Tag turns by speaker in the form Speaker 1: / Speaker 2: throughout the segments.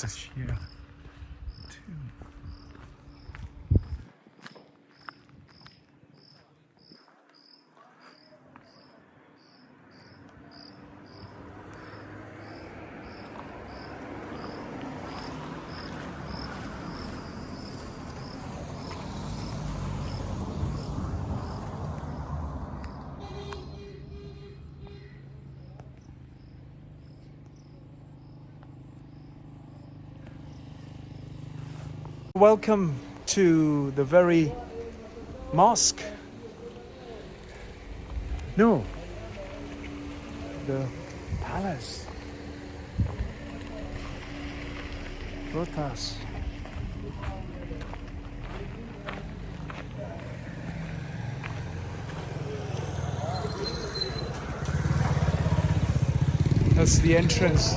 Speaker 1: such here too. Welcome to the very mosque. No, the palace. Rothas. That's the entrance.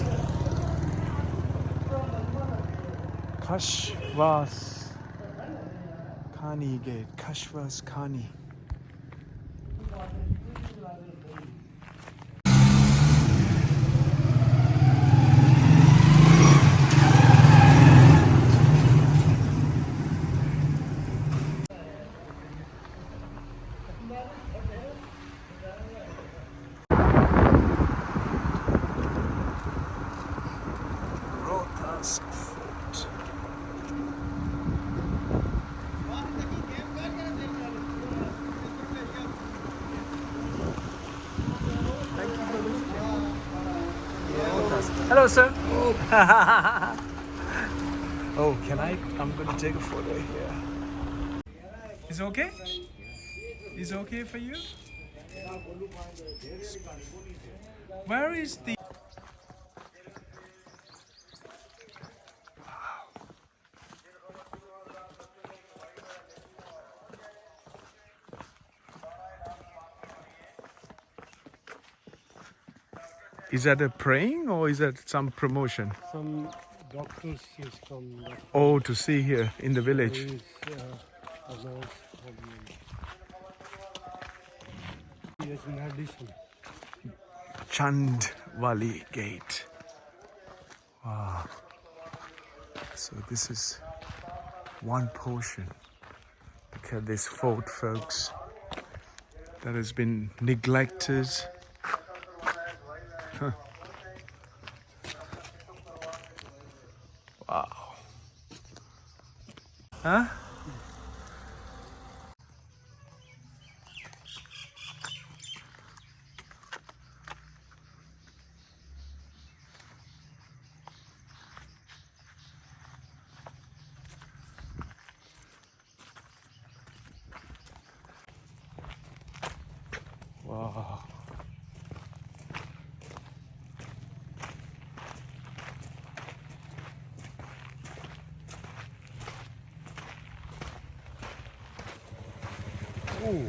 Speaker 1: Kashwas Khani Gate. Kashwas Khani. Rothas Fort. Hello, sir. Oh, can I? I'm going to take a photo here. Is it okay? Is it okay for you? Where is the... Is that a praying or is that some promotion?
Speaker 2: Some doctors is from
Speaker 1: Oh, to see here in the village.
Speaker 2: is yes, in addition.
Speaker 1: Chandwali Gate. Wow. So this is one portion. Look at this fort, folks. That has been neglected. Huh. Wow. Huh? Wow. Ooh.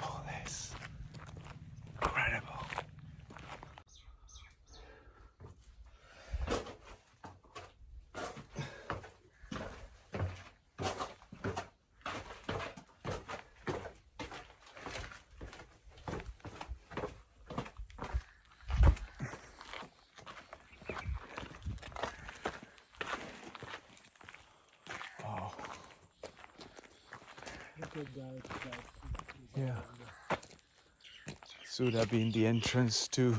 Speaker 1: Oh, this incredible. Yeah. So would have been the entrance to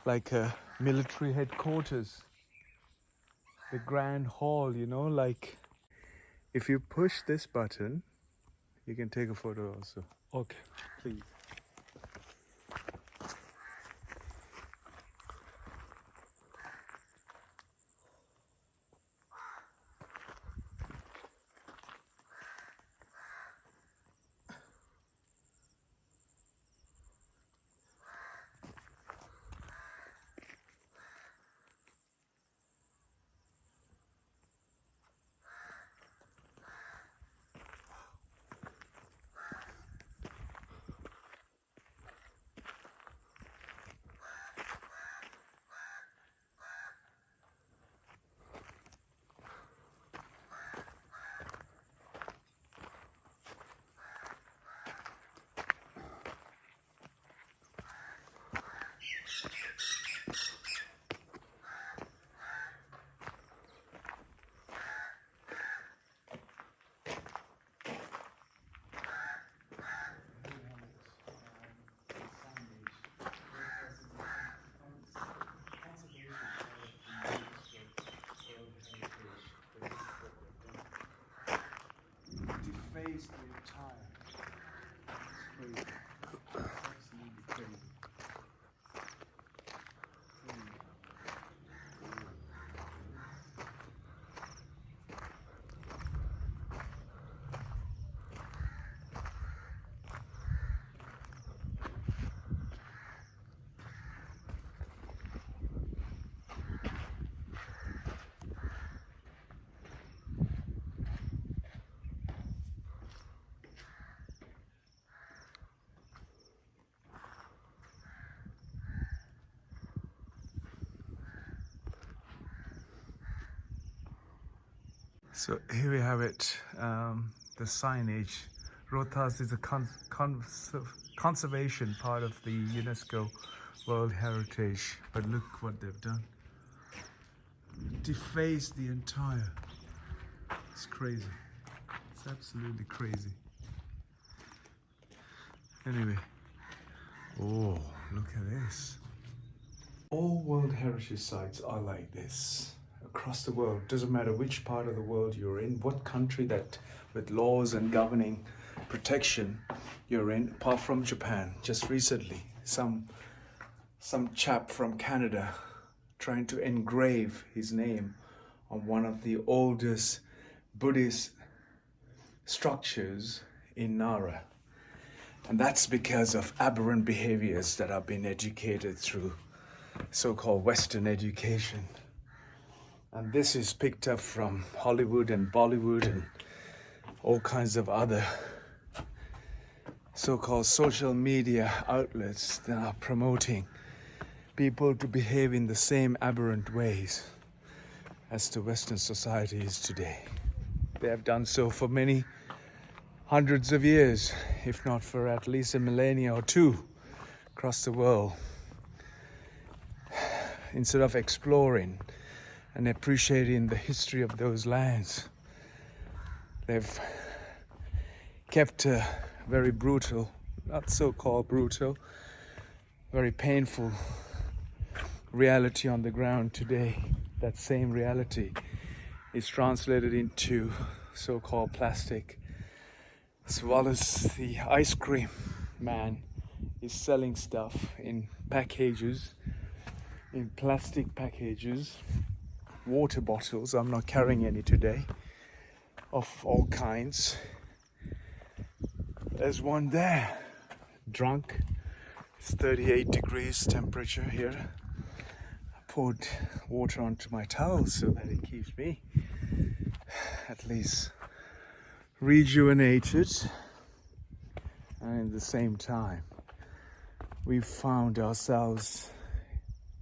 Speaker 1: like a military headquarters. The grand hall, you know, like if you push this button, you can take a photo also.
Speaker 2: Okay.
Speaker 1: Please. So here we have it, the signage. Rothas is a conservation part of the UNESCO World Heritage, but look what they've done. Defaced the entire. It's crazy. It's absolutely crazy. Anyway, oh, look at this. All World Heritage sites are like this across the world. Doesn't matter which part of the world you're in, what country that with laws and governing protection you're in, apart from Japan. Just recently, some chap from Canada trying to engrave his name on one of the oldest Buddhist structures in Nara. And that's because of aberrant behaviors that have been educated through so-called Western education. And this is picked up from Hollywood and Bollywood and all kinds of other so-called social media outlets that are promoting people to behave in the same aberrant ways as the Western society is today. They have done so for many hundreds of years, if not for at least a millennia or two across the world. Instead of exploring and appreciating the history of those lands, they've kept a very brutal, not so-called brutal, very painful reality on the ground today. That same reality is translated into so-called plastic, as well as the ice cream man is selling stuff in packages, in plastic packages, water bottles. I'm not carrying any today, of all kinds. There's one there, drunk. It's 38 degrees temperature here. I poured water onto my towel so that it keeps me at least rejuvenated, and at the same time we've found ourselves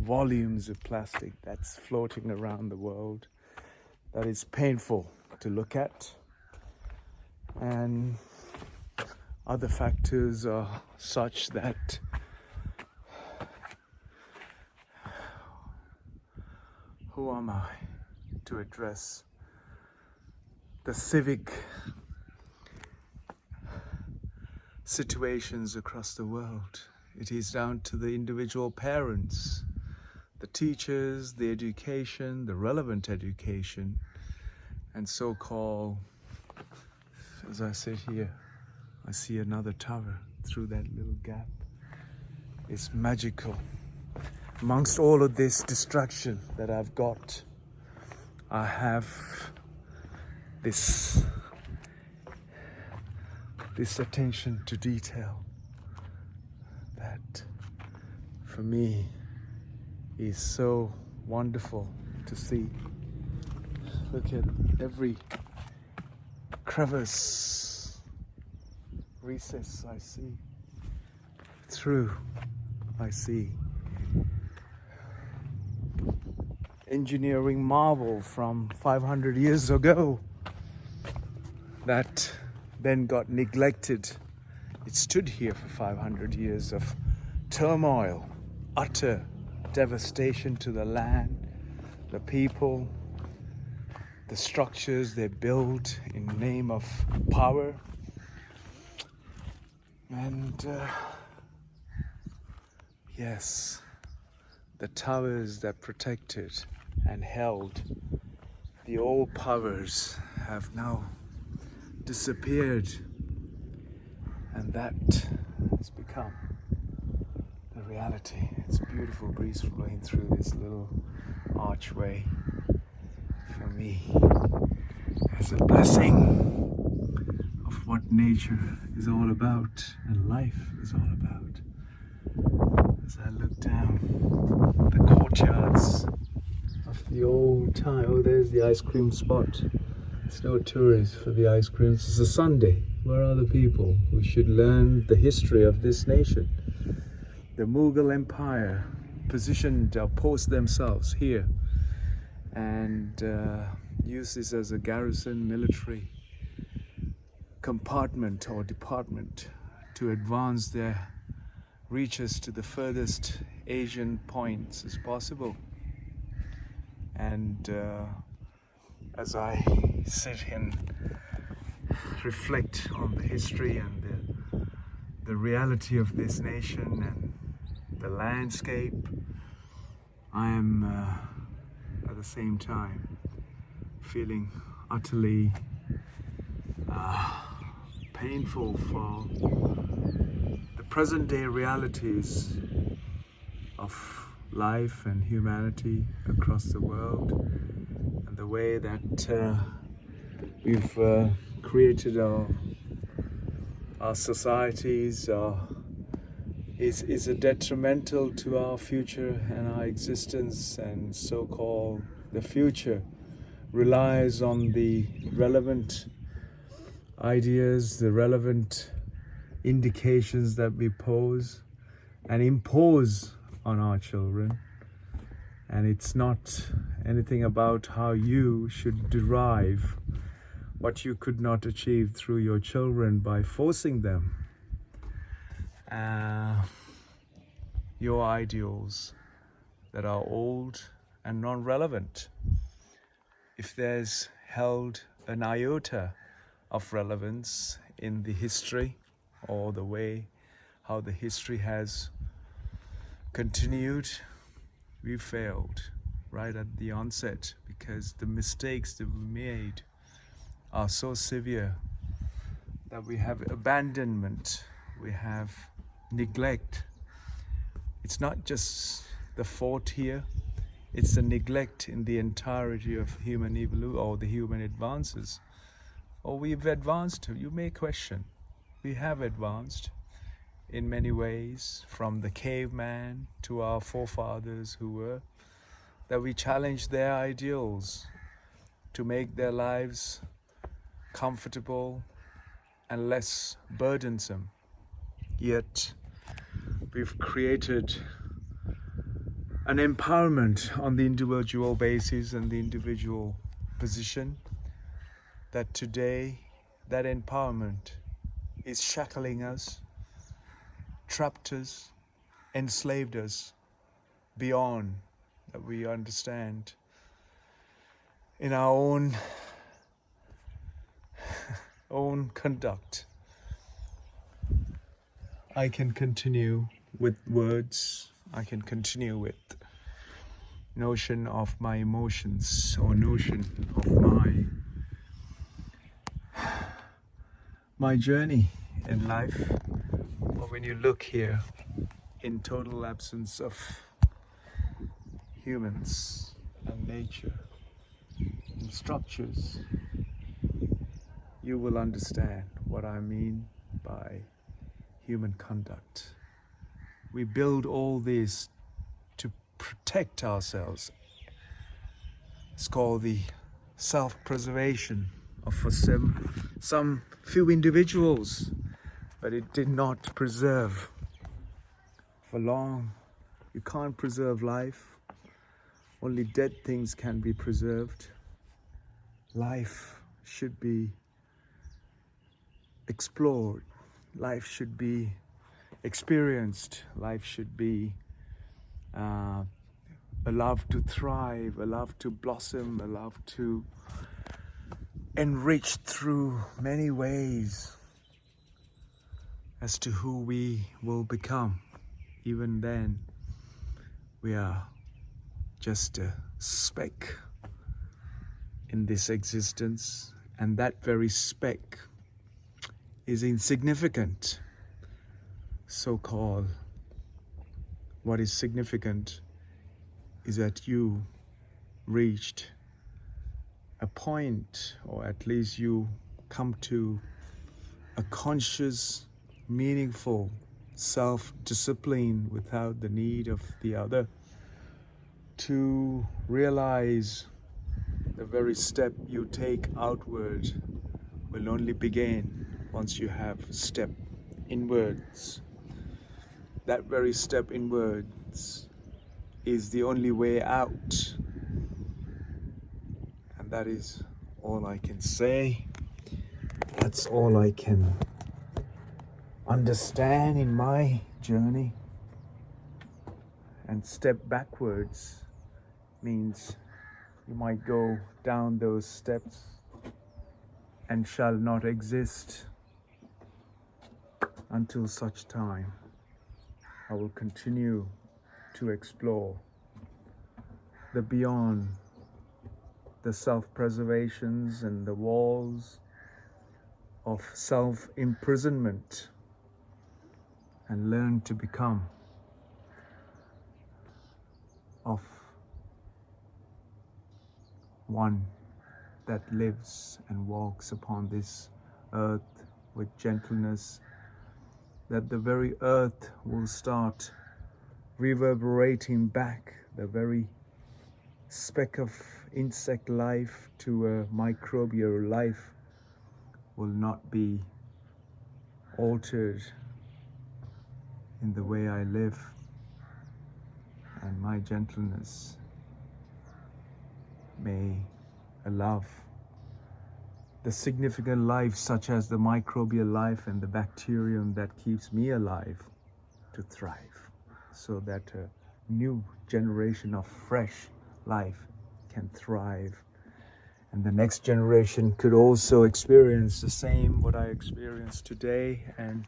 Speaker 1: volumes of plastic that's floating around the world that is painful to look at, and other factors are such that who am I to address the civic situations across the world? It is down to the individual parents, the teachers, the education, the relevant education, and so-called, as I sit here, I see another tower through that little gap. It's magical. Amongst all of this distraction that I've got, I have this attention to detail that for me is so wonderful to see. Look at every crevice, recess I see, through I see. Engineering marvel from 500 years ago that then got neglected. It stood here for 500 years of turmoil, utter devastation to the land, the people, the structures they built in the name of power. And yes, the towers that protected and held the old powers have now disappeared, and that has become the reality. It's a beautiful breeze flowing through this little archway. For me, as a blessing of what nature is all about and life is all about. As I look down the courtyards of the old time. Oh, there's the ice cream spot. There's no tourists for the ice creams. It's a Sunday. Where are the people who should learn the history of this nation? The Mughal Empire positioned or posed themselves here, and use this as a garrison military compartment or department to advance their reaches to the furthest Asian points as possible. And as I sit and reflect on the history and the reality of this nation and the landscape, I am at the same time feeling utterly painful for the present day realities of life and humanity across the world, and the way that we've created our societies is a detrimental to our future and our existence, and so-called the future relies on the relevant ideas, the relevant indications that we pose and impose on our children. And it's not anything about how you should derive what you could not achieve through your children by forcing them your ideals that are old and non-relevant. If there's held an iota of relevance in the history, or the way how the history has continued, we failed right at the onset, because the mistakes that we made are so severe that we have abandonment, we have neglect. It's not just the fort here, it's the neglect in the entirety of human evolution or the human advances. Or we've advanced, you may question. We have advanced in many ways, from the caveman to our forefathers who were, that we challenge their ideals to make their lives comfortable and less burdensome. Yet we've created an empowerment on the individual basis and the individual position, that today that empowerment is shackling us, trapped us, enslaved us beyond that we understand in our own conduct. I can continue with words, I can continue with notion of my emotions or notion of my journey in life. But when you look here, in total absence of humans and nature and structures, you will understand what I mean by human conduct. We build all this to protect ourselves. It's called the self-preservation of some few individuals, but it did not preserve for long. You can't preserve life. Only dead things can be preserved. Life should be explored. Life should be experienced. Life should be allowed to thrive, allowed to blossom, allowed to enrich through many ways as to who we will become. Even then, we are just a speck in this existence, and that very speck is insignificant. So-called, what is significant is that you reached a point, or at least you come to a conscious, meaningful self-discipline without the need of the other, to realize the very step you take outward will only begin once you have stepped inwards. That very step inwards is the only way out. And that is all I can say. That's all I can understand in my journey. And step backwards means you might go down those steps and shall not exist until such time. I will continue to explore the beyond, the self-preservations and the walls of self-imprisonment, and learn to become of one that lives and walks upon this earth with gentleness, that the very earth will start reverberating back. The very speck of insect life to a microbial life will not be altered in the way I live, and my gentleness may allow the significant life such as the microbial life and the bacterium that keeps me alive to thrive, so that a new generation of fresh life can thrive, and the next generation could also experience the same what I experienced today and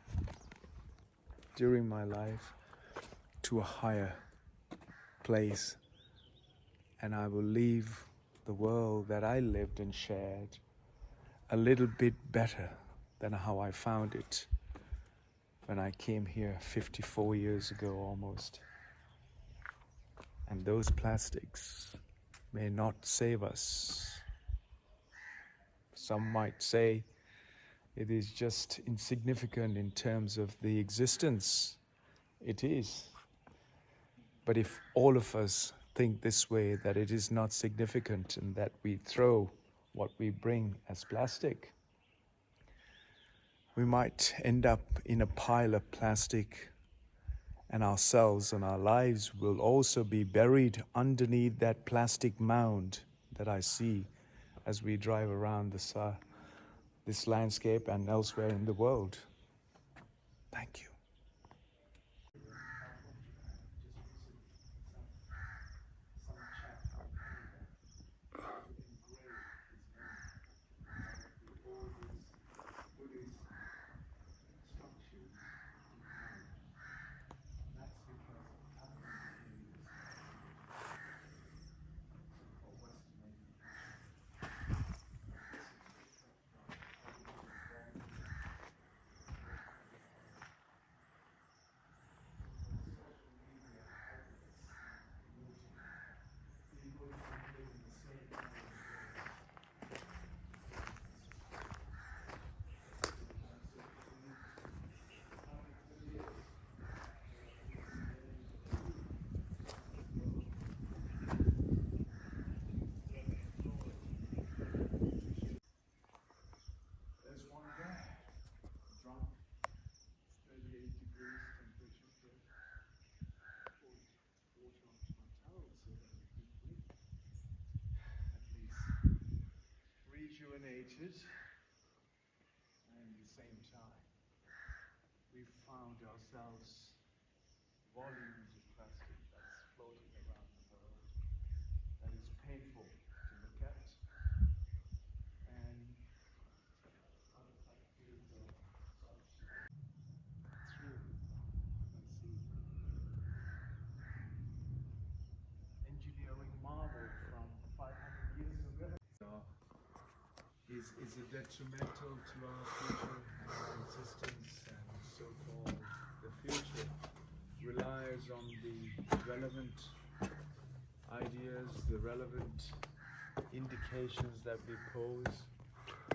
Speaker 1: during my life to a higher place. And I will leave the world that I lived and shared a little bit better than how I found it when I came here 54 years ago almost. And those plastics may not save us. Some might say it is just insignificant in terms of the existence. It is. But if all of us think this way, that it is not significant and that we throw what we bring as plastic, we might end up in a pile of plastic, and ourselves and our lives will also be buried underneath that plastic mound that I see as we drive around this landscape and elsewhere in the world. Thank you. Rejuvenated, and at the same time we found ourselves volumes of plastic that's floating around the world that is painful to look at, and engineering marvel from 500 years ago is it detrimental to our future and our existence, and so-called the future relies on the relevant ideas, the relevant indications that we pose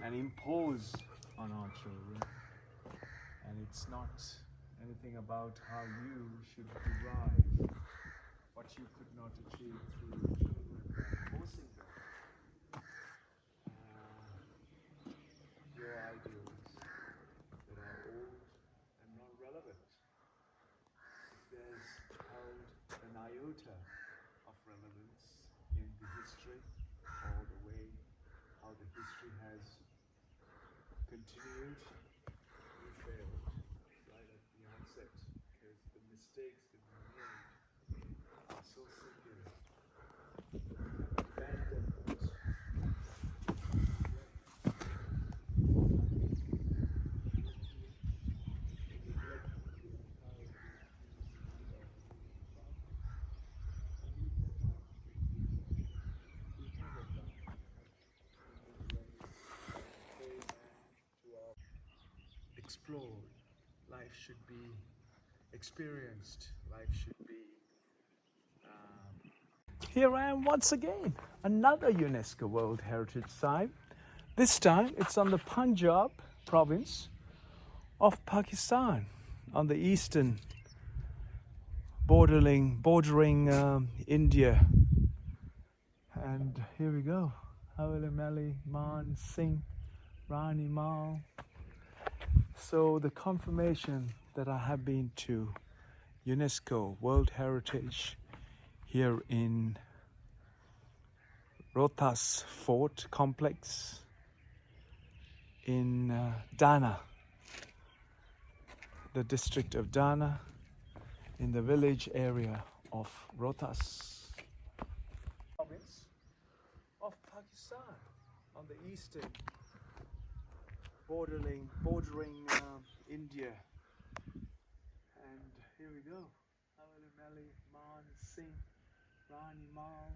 Speaker 1: and impose on our children, and it's not anything about how you should derive what you could not achieve through your children and forcing them your ideals that are old and not relevant. If there's held an iota of relevance in the history all the way history has continued, we failed right at the outset because the mistakes that we made are so severe. Abandonment. Explored. Life should be experienced. Life should be. Here I am once again, another UNESCO World Heritage Site. This time it's on the Punjab province of Pakistan, on the eastern bordering India. And here we go. Haveli Mali, Man Singh, Rani Mal. So the confirmation that I have been to UNESCO World Heritage here in Rothas Fort complex in Dana, the district of Dana, in the village area of Rothas, province of Pakistan, on the eastern bordering India. And here we go. Haveli Mali, Man Singh, Rani Mal.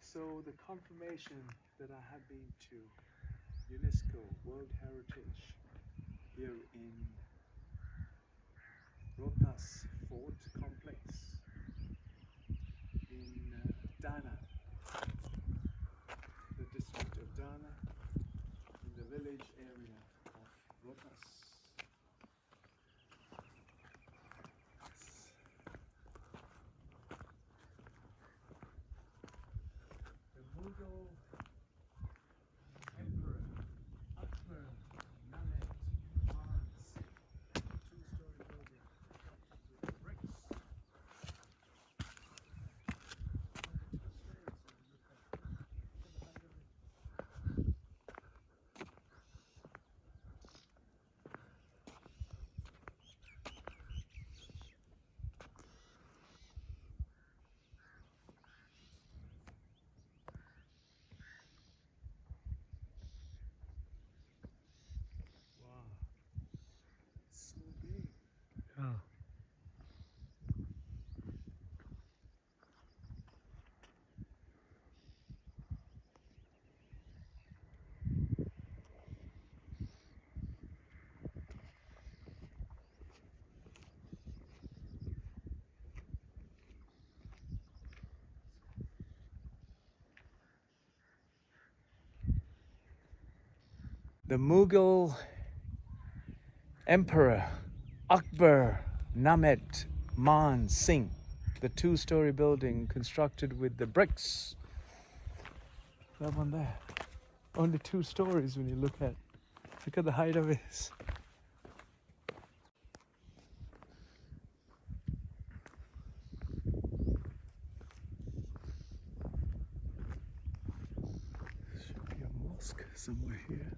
Speaker 1: So the confirmation that I have been to UNESCO World Heritage here in Rothas Fort complex in Dana, the district of Dana, in the village area of Rothas. The Mughal Emperor Akbar Mehmed Khan Singh, two-story building with bricks. Wow, so big. Yeah. The Mughal Emperor Akbar Mehmed Man Singh, the two-story building constructed with the bricks. That one there. Only 2 stories when you look at the height of it. Should be a mosque somewhere here.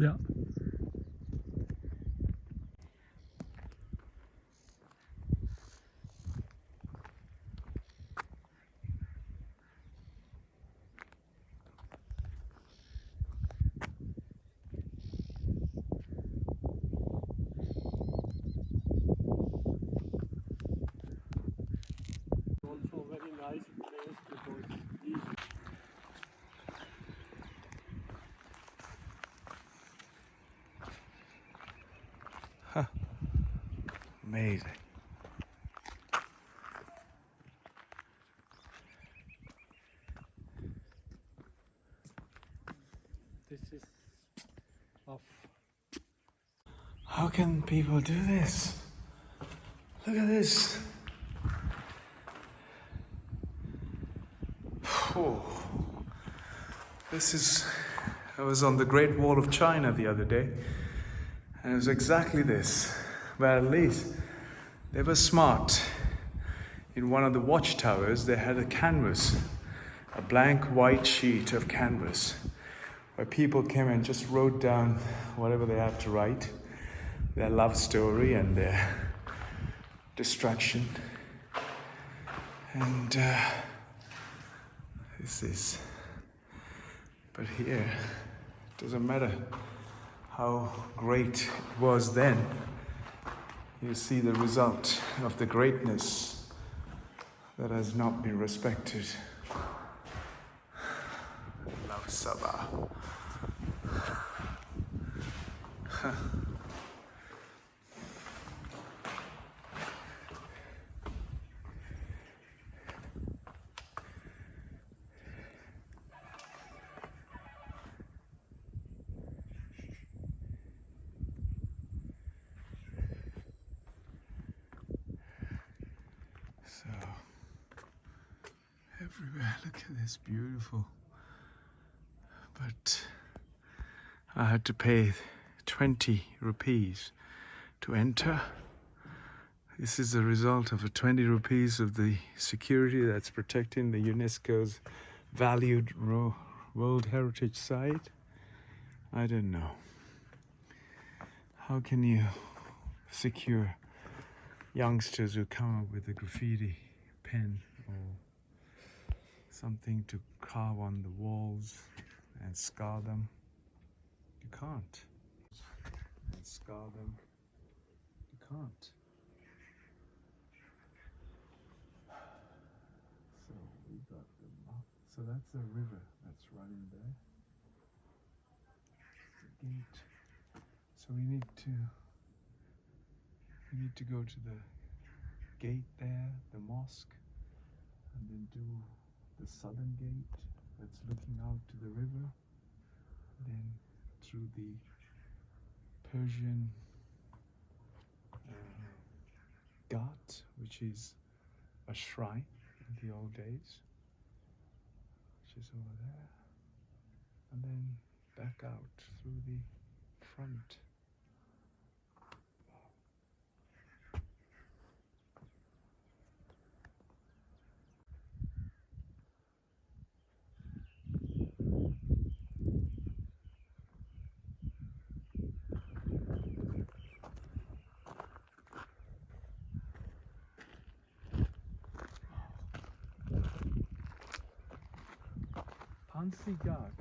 Speaker 2: Yeah. Also very nice place because these
Speaker 1: Amazing.
Speaker 2: this is of
Speaker 1: How can people do this? Look at this. Oh, this is. I was on the Great Wall of China the other day, and it was exactly this. But at least they were smart. In one of the watchtowers, they had a canvas, a blank white sheet of canvas, where people came and just wrote down whatever they had to write, their love story and their distraction. And this is. But here, it doesn't matter how great it was then. You see the result of the greatness that has not been respected. Love Sabah. So, everywhere, look at this, beautiful. But I had to pay 20 rupees to enter. This is the result of a 20 rupees of the security that's protecting the UNESCO's valued World Heritage Site. I don't know. How can you secure youngsters who come up with a graffiti pen or something to carve on the walls and scar them? You can't. And scar them. You can't. So we got the map. So that's the river that's running there. The gate. So we need to go to the gate there, the mosque, and then do the southern gate that's looking out to the river, then through the Persian Ghat, which is a shrine in the old days, which is over there, and then back out through the front. Pansi Ghat.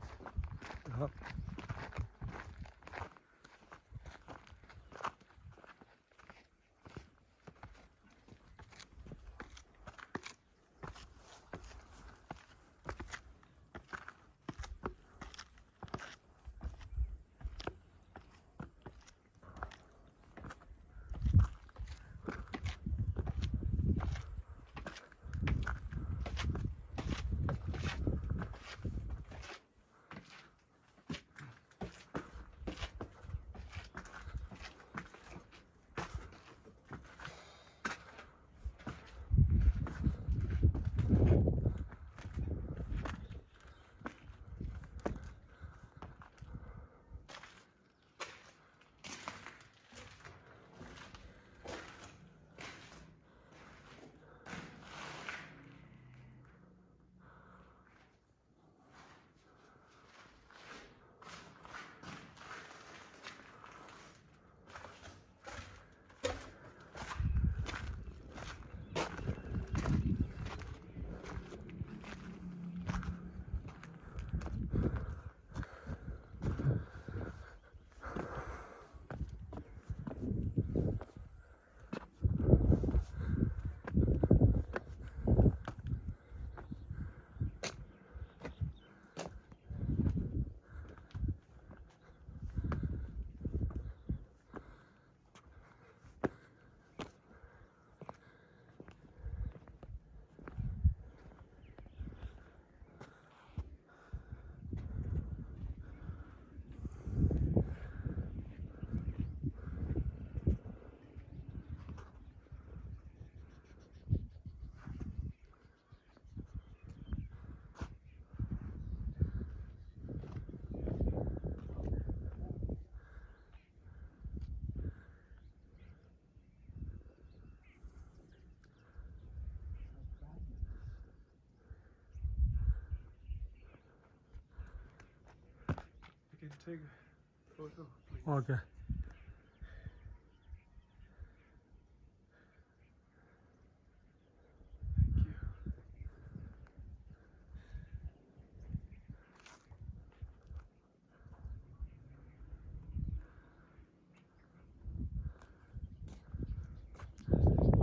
Speaker 2: take a photo, please?
Speaker 3: Okay.
Speaker 1: Thank you.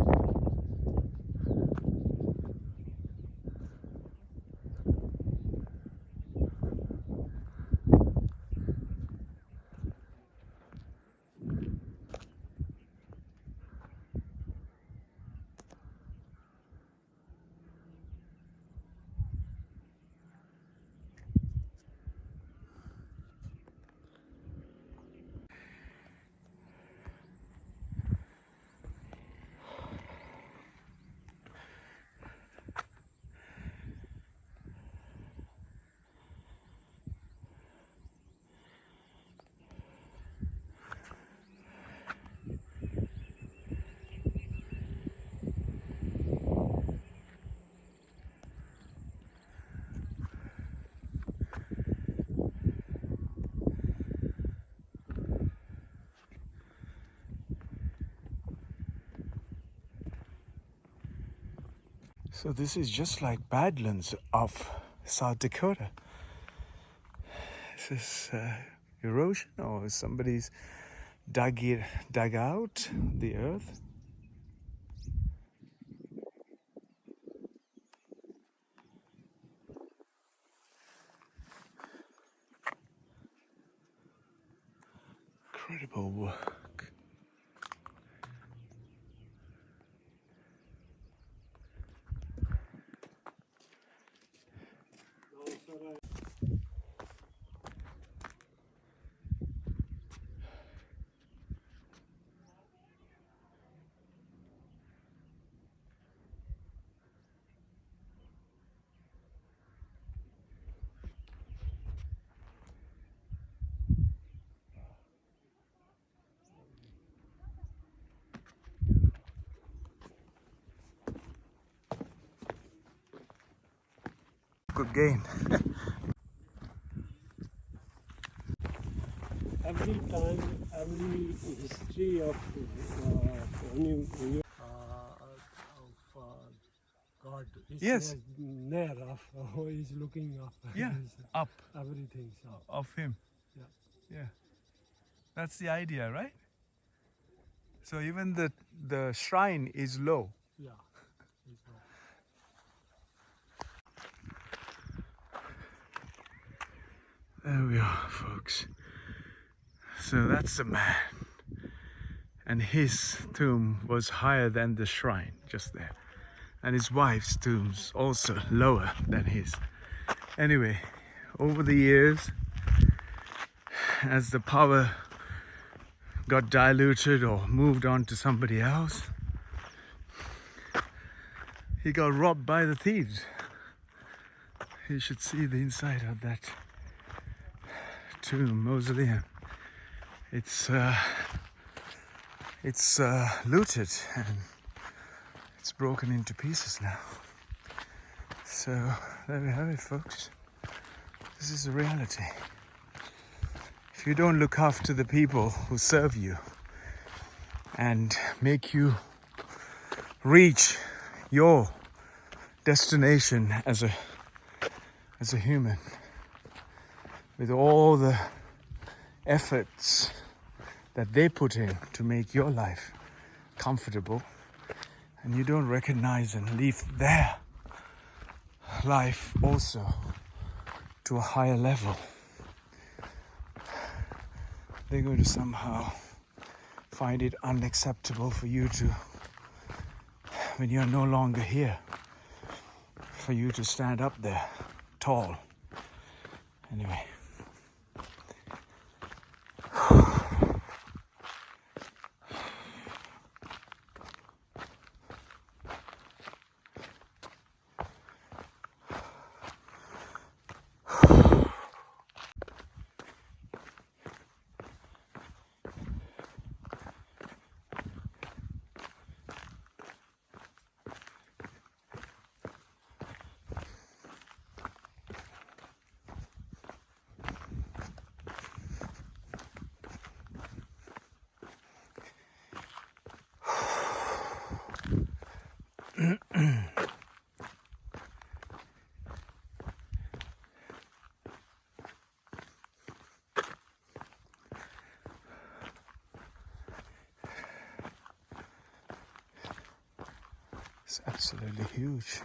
Speaker 1: So this is just like Badlands of South Dakota. This is erosion, or somebody's dug out the earth. Incredible work. Good gain.
Speaker 2: Every time, every history of God, he
Speaker 1: Yes.
Speaker 2: says near of, he's looking up.
Speaker 1: Yeah,
Speaker 2: He's,
Speaker 1: up
Speaker 2: everything's up.
Speaker 1: of him.
Speaker 2: Yeah.
Speaker 1: Yeah. That's the idea, right? So even the shrine is low.
Speaker 2: Yeah. He's up.
Speaker 1: There we are, folks. So that's the man. And his tomb was higher than the shrine, just there. And his wife's tomb's also lower than his. Anyway, over the years, as the power got diluted or moved on to somebody else, he got robbed by the thieves. You should see the inside of that tomb, mausoleum. It's looted and it's broken into pieces now. So there we have it, folks. This is the reality. If you don't look after the people who serve you and make you reach your destination as a human, with all the efforts that they put in to make your life comfortable, and you don't recognize and leave their life also to a higher level, they're going to somehow find it unacceptable for you to, when you're no longer here, for you to stand up there tall. Anyway. It's absolutely huge.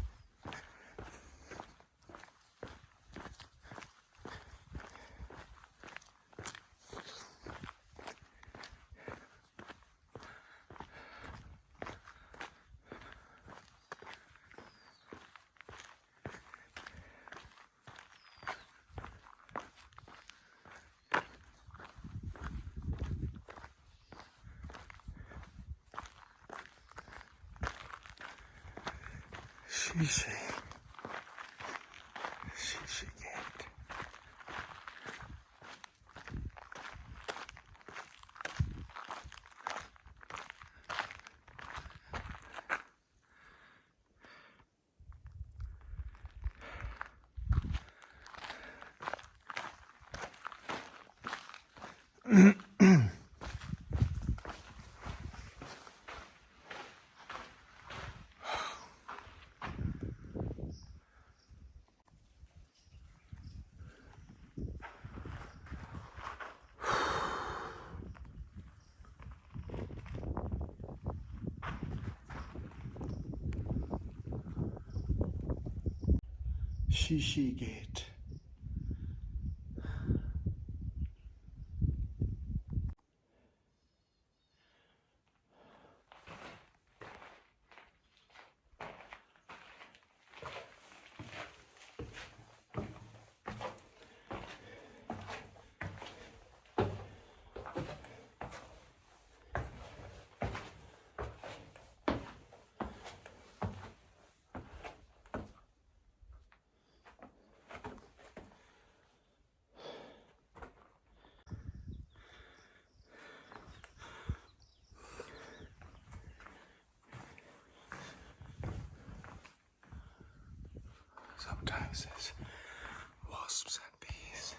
Speaker 1: Shishi Gate. Shishi Gate. Sometimes there's wasps and bees.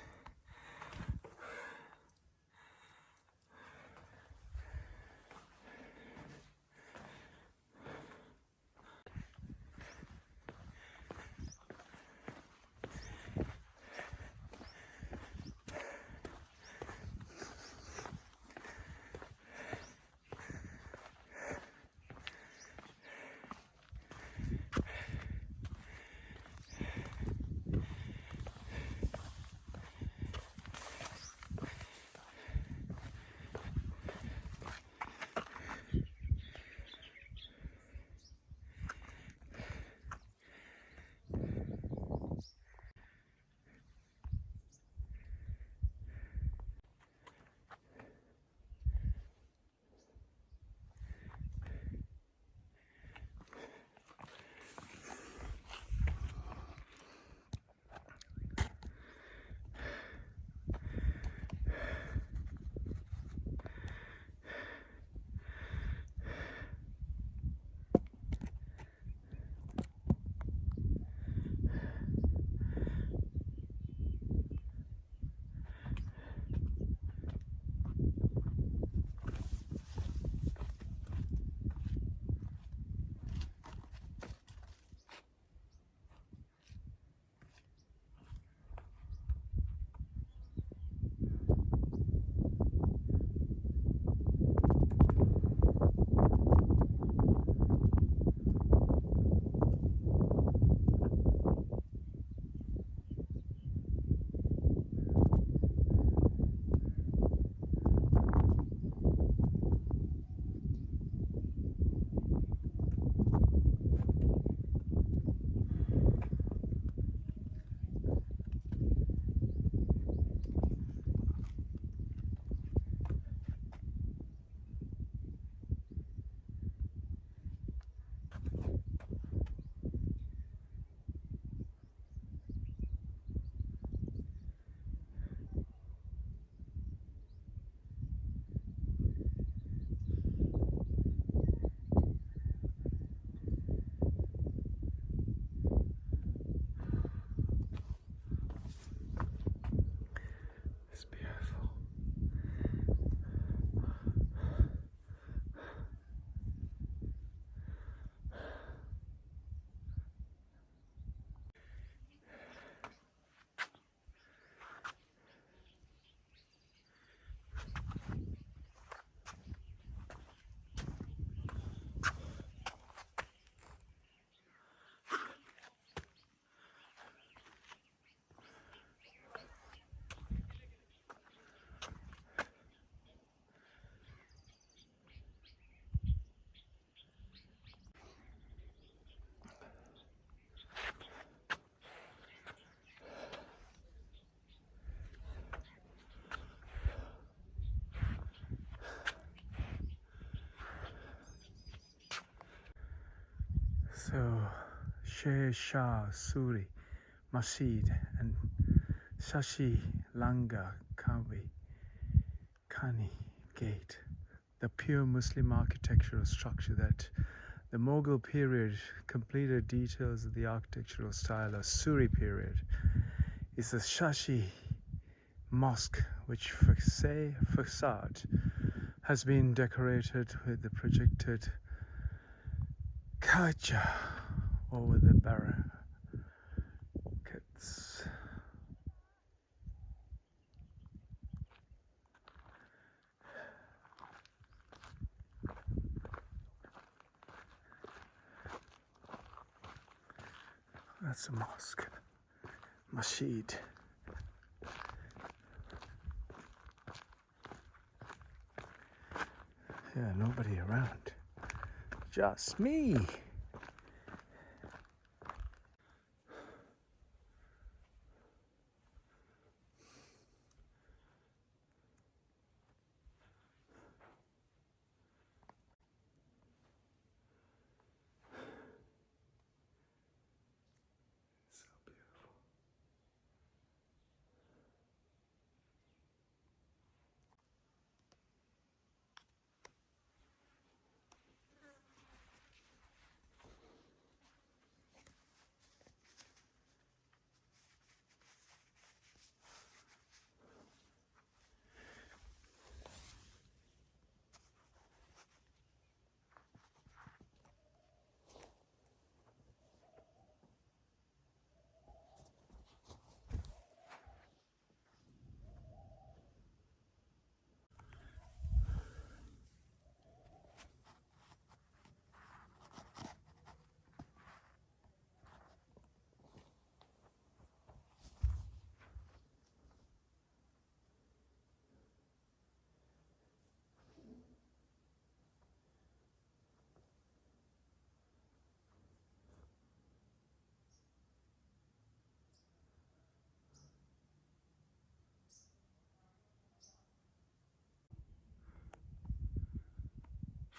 Speaker 1: So, Sher Shah Suri Masjid and Shashi Langa Kawi Kani Gate, the pure Muslim architectural structure that the Mughal period completed details of the architectural style of Suri period, is the Shashi Mosque, which facade has been decorated with the projected Kaja over the barricades. That's a mosque, masjid. Yeah, nobody around, just me. So beautiful.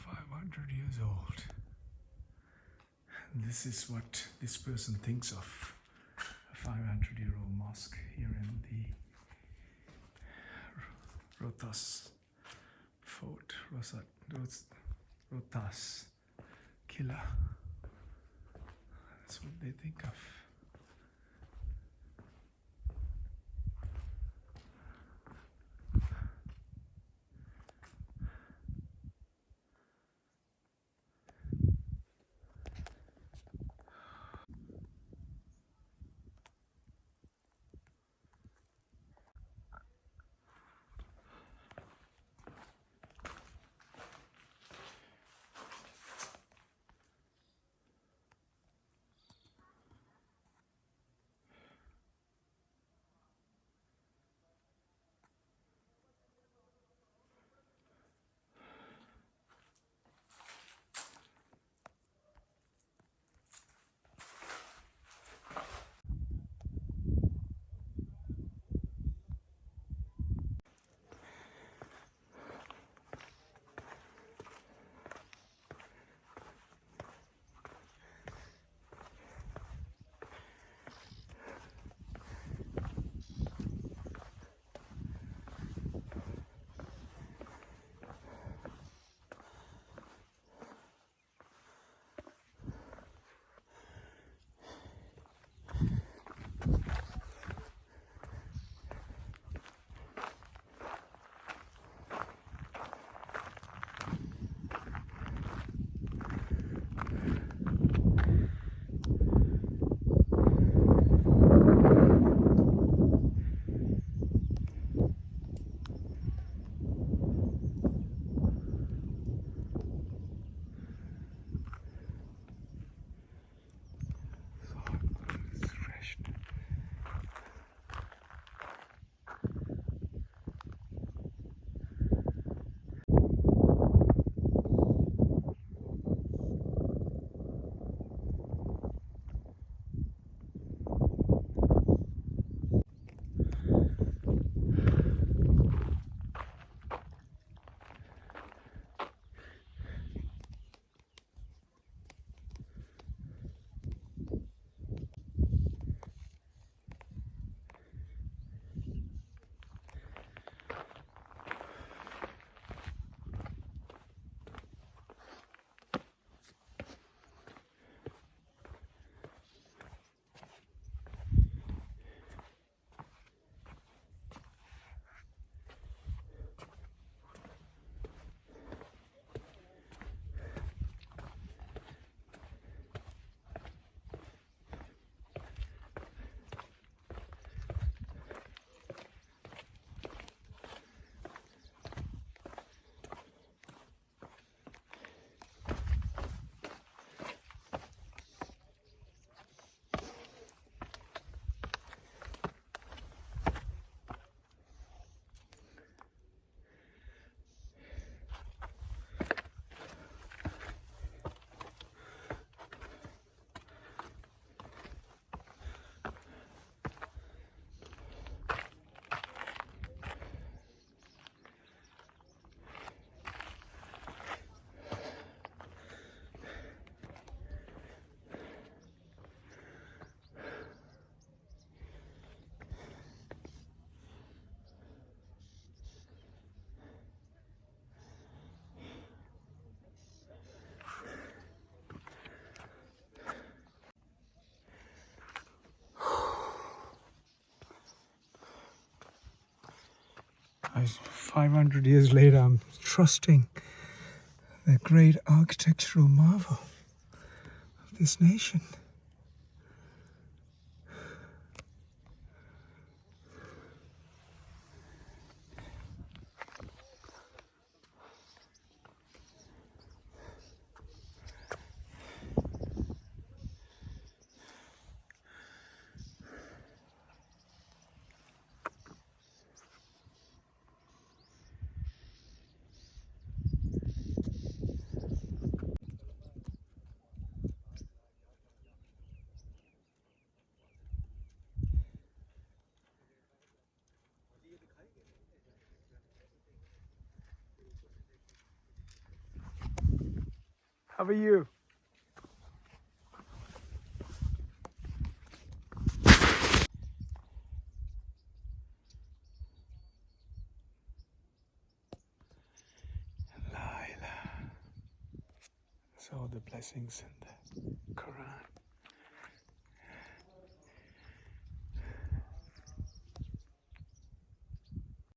Speaker 1: $500 old. And this is what this person thinks of a 500-year-old mosque here in the Rothas Fort, Rothas Killa. That's what they think of. 500 years later, I'm trusting the great architectural marvel of this nation. How are you? Laila. So the blessings in the Quran.